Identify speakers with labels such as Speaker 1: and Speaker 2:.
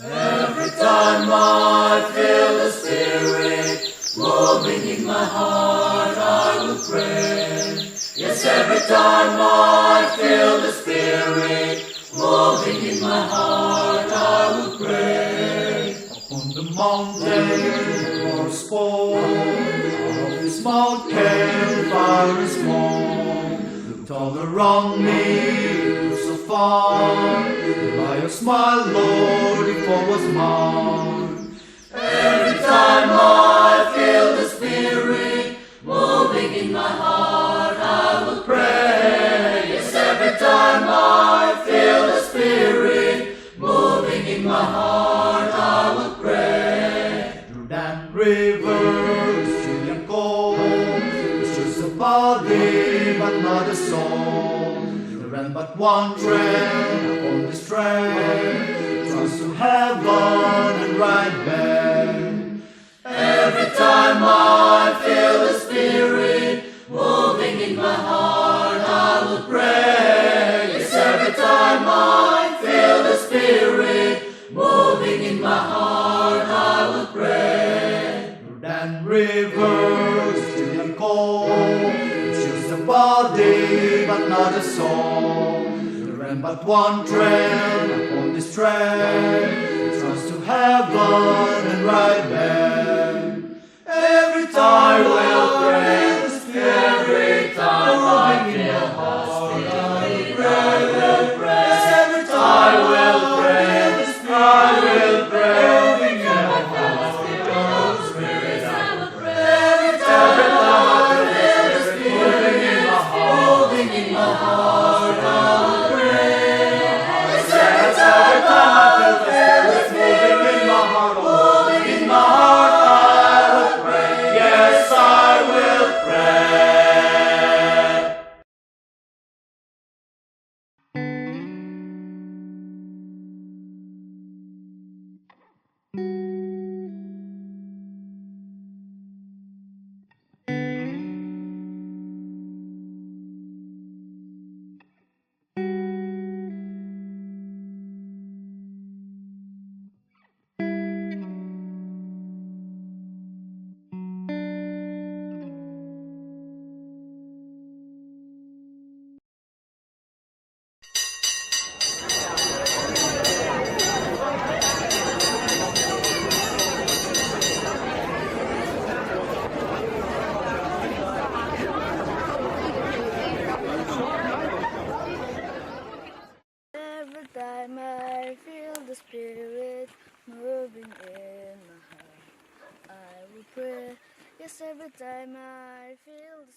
Speaker 1: Every time I feel the Spirit moving in my heart, I will pray. Yes, every time I feel the Spirit moving in my heart, I will pray.
Speaker 2: Upon the mountain or spot, out of this mountain fire and smoke, looked all around me, so far. By your smile, Lord, if all was mine.
Speaker 1: Every time I feel the Spirit moving in my heart, I will pray. Yes, every time I feel the Spirit moving in my heart, I will pray.
Speaker 2: Jordan River is still and cold, it's just a body but not a soul. There ran but one train upon this train, trust to heaven and right back.
Speaker 1: Every time I feel the Spirit moving in my heart, I will pray. Yes, every time I feel the Spirit moving in my heart, I will pray.
Speaker 2: Jordan River is still and cold, it's just a body but not a soul. There ran but one train upon this train, trust to heaven and right back. Every time I will pray,
Speaker 1: Every time I feel the Spirit, I will pray.
Speaker 2: every time
Speaker 1: I will pray. I will pray. Moving in my heart, feel the Spirit, I will pray. Every time I feel the Spirit moving in my heart, I will pray. Yes, every time I feel the Spirit moving in my heart, I will pray. Yes, I will pray.
Speaker 3: Every time I feel the Spirit moving in my heart, I will pray. Yes, every time I feel the